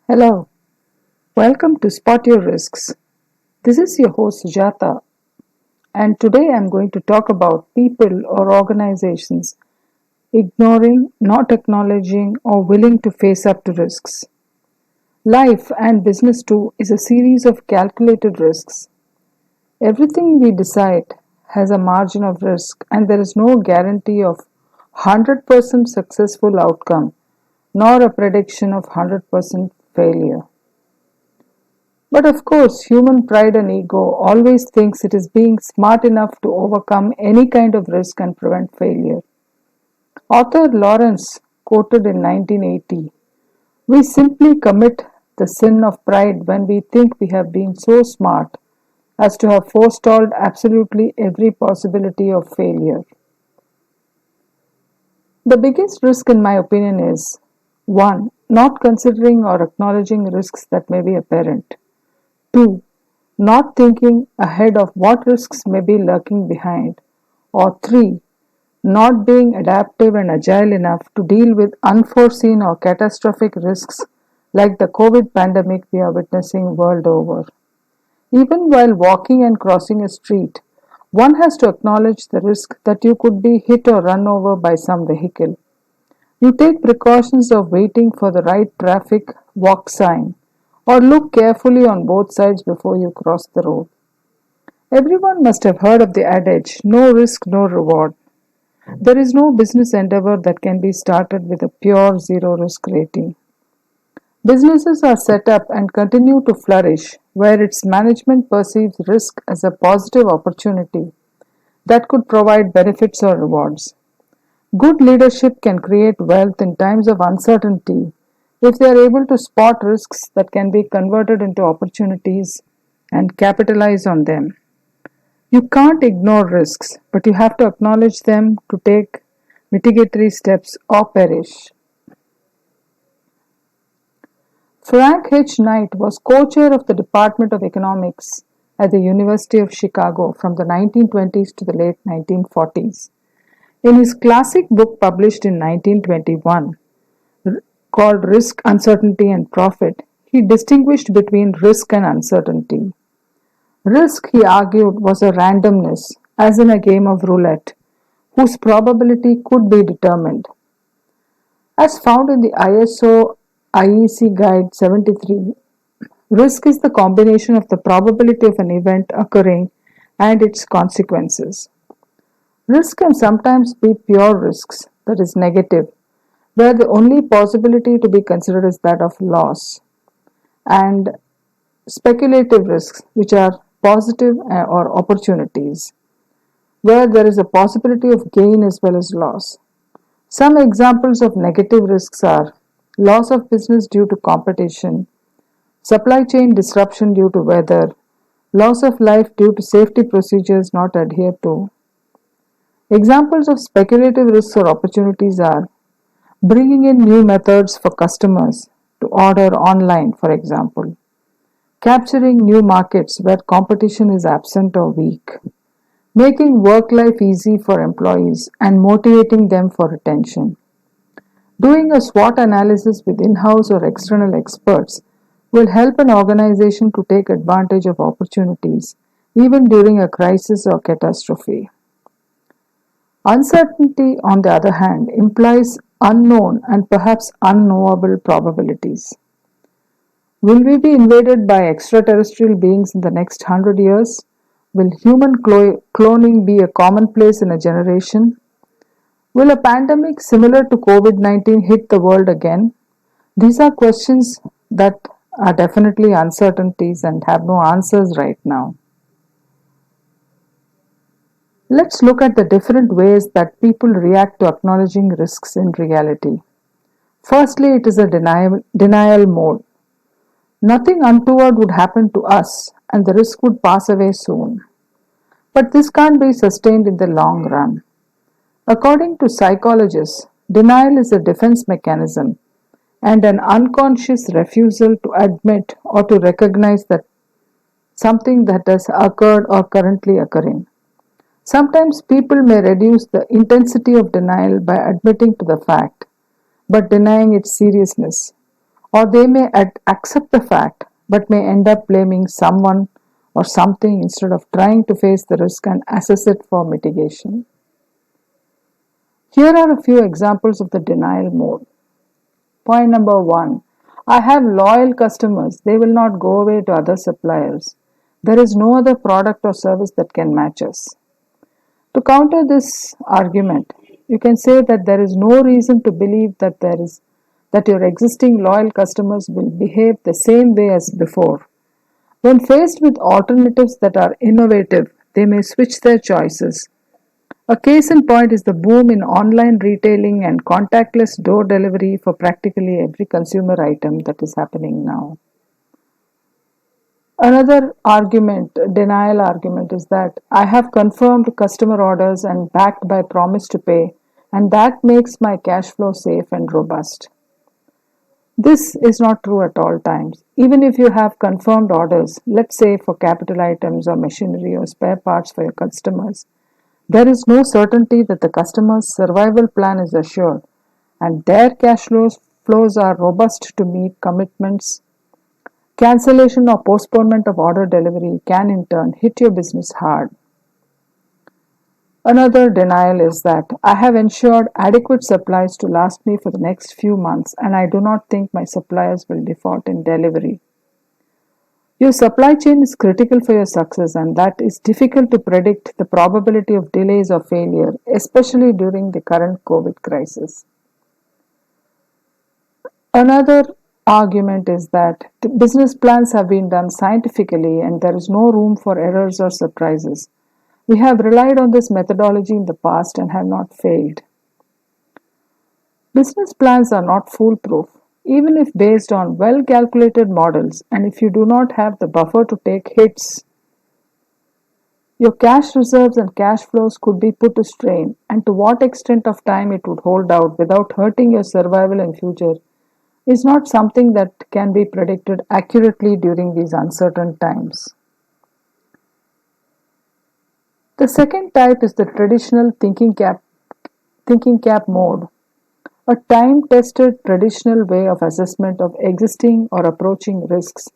Hello, welcome to Spot Your Risks. This is your host Sujata, and today I'm going to talk about people or organizations ignoring, not acknowledging, or willing to face up to risks. Life and business too is a series of calculated risks. Everything we decide has a margin of risk, and there is no guarantee of 100% successful outcome nor a prediction of 100% failure. But of course, human pride and ego always thinks it is being smart enough to overcome any kind of risk and prevent failure. Author Lawrence quoted in 1980, "We simply commit the sin of pride when we think we have been so smart as to have forestalled absolutely every possibility of failure." The biggest risk, in my opinion, is 1. Not considering or acknowledging risks that may be apparent. 2. Not thinking ahead of what risks may be lurking behind. Or 3. Not being adaptive and agile enough to deal with unforeseen or catastrophic risks like the COVID pandemic we are witnessing world over. Even while walking and crossing a street, one has to acknowledge the risk that you could be hit or run over by some vehicle. You take precautions of waiting for the right traffic walk sign or look carefully on both sides before you cross the road. Everyone must have heard of the adage, no risk, no reward. There is no business endeavor that can be started with a pure zero risk rating. Businesses are set up and continue to flourish where its management perceives risk as a positive opportunity that could provide benefits or rewards. Good leadership can create wealth in times of uncertainty if they are able to spot risks that can be converted into opportunities and capitalize on them. You can't ignore risks, but you have to acknowledge them to take mitigatory steps or perish. Frank H. Knight was co-chair of the Department of Economics at the University of Chicago from the 1920s to the late 1940s. In his classic book published in 1921 called Risk, Uncertainty and Profit, he distinguished between risk and uncertainty. Risk, he argued, was a randomness, as in a game of roulette, whose probability could be determined. As found in the ISO IEC Guide 73, risk is the combination of the probability of an event occurring and its consequences. Risk can sometimes be pure risks, that is, negative, where the only possibility to be considered is that of loss, and speculative risks, which are positive or opportunities, where there is a possibility of gain as well as loss. Some examples of negative risks are loss of business due to competition, supply chain disruption due to weather, loss of life due to safety procedures not adhered to. Examples of speculative risks or opportunities are bringing in new methods for customers to order online, for example, capturing new markets where competition is absent or weak, making work life easy for employees and motivating them for retention. Doing a SWOT analysis with in house or external experts will help an organization to take advantage of opportunities even during a crisis or catastrophe. Uncertainty, on the other hand, implies unknown and perhaps unknowable probabilities. Will we be invaded by extraterrestrial beings in the next 100 years? Will human cloning be a commonplace in a generation? Will a pandemic similar to COVID 19 hit the world again? These are questions that are definitely uncertainties and have no answers right now. Let's look at the different ways that people react to acknowledging risks in reality. Firstly, it is a denial mode. Nothing untoward would happen to us and the risk would pass away soon. But this can't be sustained in the long run. According to psychologists, denial is a defense mechanism and an unconscious refusal to admit or to recognize that something that has occurred or currently occurring. Sometimes people may reduce the intensity of denial by admitting to the fact, but denying its seriousness, or they may accept the fact but may end up blaming someone or something instead of trying to face the risk and assess it for mitigation. Here are a few examples of the denial mode. Point number one, I have loyal customers. They will not go away to other suppliers. There is no other product or service that can match us. To counter this argument, you can say that there is no reason to believe that your existing loyal customers will behave the same way as before. When faced with alternatives that are innovative, they may switch their choices. A case in point is the boom in online retailing and contactless door delivery for practically every consumer item that is happening now. Another argument, denial argument, is that I have confirmed customer orders and backed by promise to pay, and that makes my cash flow safe and robust. This is not true at all times. Even if you have confirmed orders, let's say for capital items or machinery or spare parts for your customers, there is no certainty that the customer's survival plan is assured and their cash flows are robust to meet commitments. Cancellation or postponement of order delivery can in turn hit your business hard. Another denial is that I have ensured adequate supplies to last me for the next few months and I do not think my suppliers will default in delivery. Your supply chain is critical for your success and that is difficult to predict the probability of delays or failure, especially during the current COVID crisis. Another argument is that business plans have been done scientifically and there is no room for errors or surprises. We have relied on this methodology in the past and have not failed. Business plans are not foolproof, even if based on well calculated models, and if you do not have the buffer to take hits, your cash reserves and cash flows could be put to strain, and to what extent of time it would hold out without hurting your survival in future is not something that can be predicted accurately during these uncertain times. The second type is the traditional thinking cap mode, a time-tested traditional way of assessment of existing or approaching risks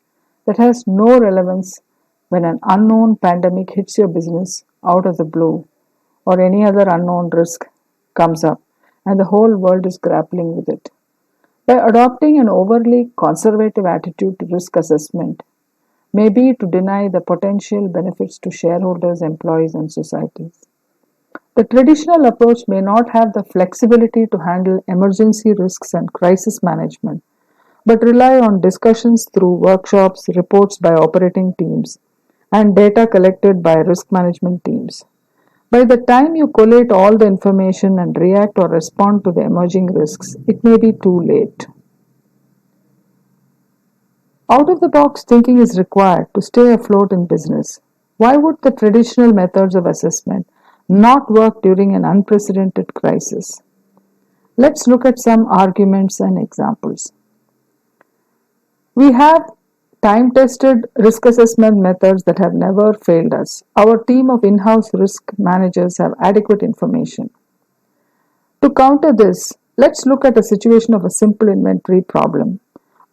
that has no relevance when an unknown pandemic hits your business out of the blue or any other unknown risk comes up and the whole world is grappling with it. By adopting an overly conservative attitude to risk assessment, may be to deny the potential benefits to shareholders, employees, and societies. The traditional approach may not have the flexibility to handle emergency risks and crisis management, but rely on discussions through workshops, reports by operating teams, and data collected by risk management teams. By the time you collate all the information and react or respond to the emerging risks, it may be too late. Out of the box thinking is required to stay afloat in business. Why would the traditional methods of assessment not work during an unprecedented crisis? Let's look at some arguments and examples. We have time tested risk assessment methods that have never failed us. Our team of in house risk managers have adequate information. To counter this, let's look at a situation of a simple inventory problem.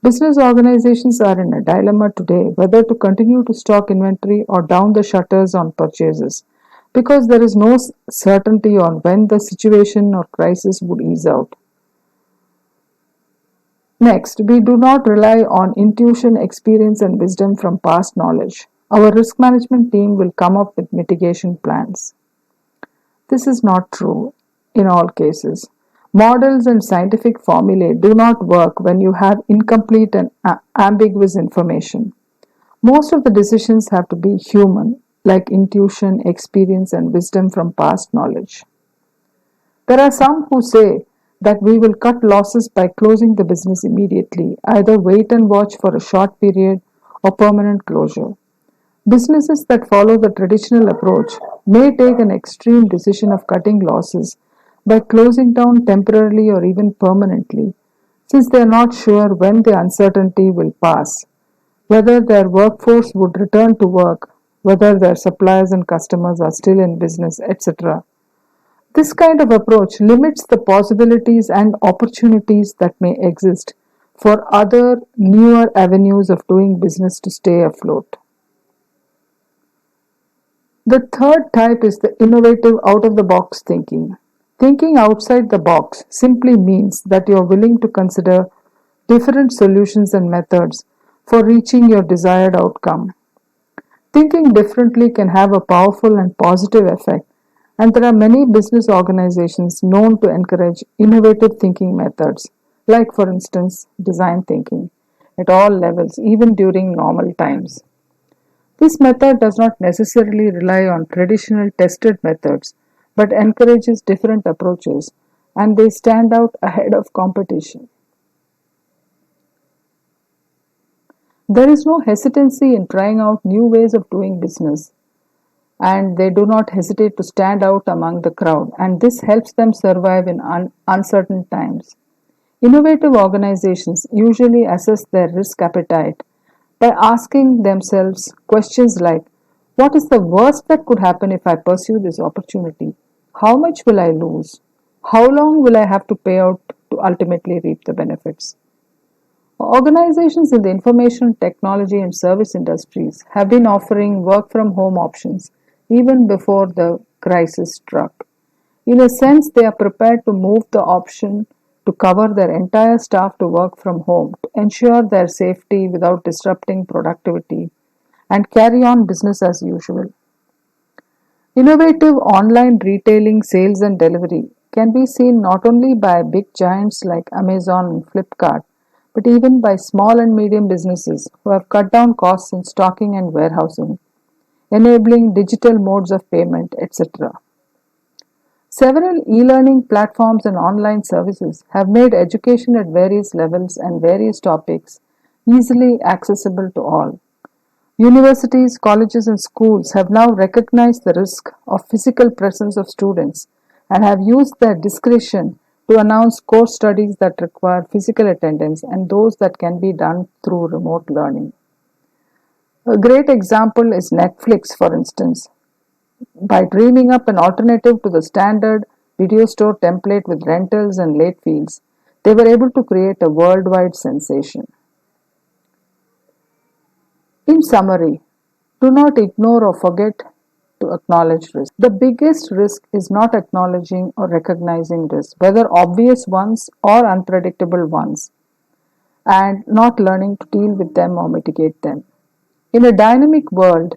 Business organizations are in a dilemma today whether to continue to stock inventory or down the shutters on purchases because there is no certainty on when the situation or crisis would ease out. Next, we do not rely on intuition, experience, and wisdom from past knowledge. Our risk management team will come up with mitigation plans. This is not true in all cases. Models and scientific formulae do not work when you have incomplete and ambiguous information. Most of the decisions have to be human, like intuition, experience, and wisdom from past knowledge. There are some who say that we will cut losses by closing the business immediately, either wait and watch for a short period or permanent closure. Businesses that follow the traditional approach may take an extreme decision of cutting losses by closing down temporarily or even permanently, since they are not sure when the uncertainty will pass, whether their workforce would return to work, whether their suppliers and customers are still in business, etc. This kind of approach limits the possibilities and opportunities that may exist for other newer avenues of doing business to stay afloat. The third type is the innovative out of the box thinking. Thinking outside the box simply means that you are willing to consider different solutions and methods for reaching your desired outcome. Thinking differently can have a powerful and positive effect, and there are many business organizations known to encourage innovative thinking methods, like, for instance, design thinking, at all levels, even during normal times. This method does not necessarily rely on traditional tested methods, but encourages different approaches, and they stand out ahead of competition. There is no hesitancy in trying out new ways of doing business, and they do not hesitate to stand out among the crowd, and this helps them survive in uncertain times. Innovative organizations usually assess their risk appetite by asking themselves questions like, what is the worst that could happen if I pursue this opportunity? How much will I lose? How long will I have to pay out to ultimately reap the benefits? Organizations in the information technology and service industries have been offering work from home options even before the crisis struck. In a sense, they are prepared to move the option to cover their entire staff to work from home to ensure their safety without disrupting productivity and carry on business as usual. Innovative online retailing, sales, and delivery can be seen not only by big giants like Amazon and Flipkart, but even by small and medium businesses who have cut down costs in stocking and warehousing, enabling digital modes of payment, etc. Several e-learning platforms and online services have made education at various levels and various topics easily accessible to all. Universities, colleges, and schools have now recognized the risk of physical presence of students and have used their discretion to announce course studies that require physical attendance and those that can be done through remote learning. A great example is Netflix, for instance. By dreaming up an alternative to the standard video store template with rentals and late fees, they were able to create a worldwide sensation. In summary, do not ignore or forget to acknowledge risk. The biggest risk is not acknowledging or recognizing risk, whether obvious ones or unpredictable ones, and not learning to deal with them or mitigate them. In a dynamic world,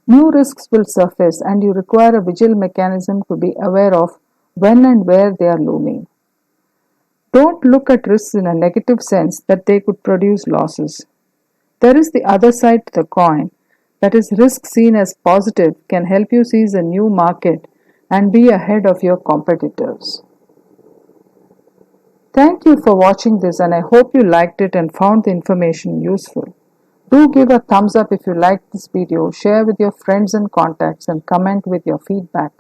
new risks will surface and you require a vigil mechanism to be aware of when and where they are looming. Don't look at risks in a negative sense that they could produce losses. There is the other side to the coin, that is, risk seen as positive can help you seize a new market and be ahead of your competitors. Thank you for watching this, and I hope you liked it and found the information useful. Do give a thumbs up if you liked this video, share with your friends and contacts, and comment with your feedback.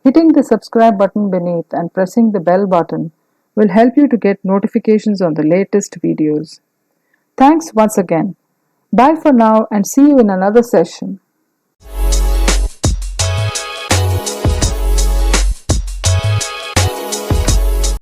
Hitting the subscribe button beneath and pressing the bell button will help you to get notifications on the latest videos. Thanks once again. Bye for now and see you in another session.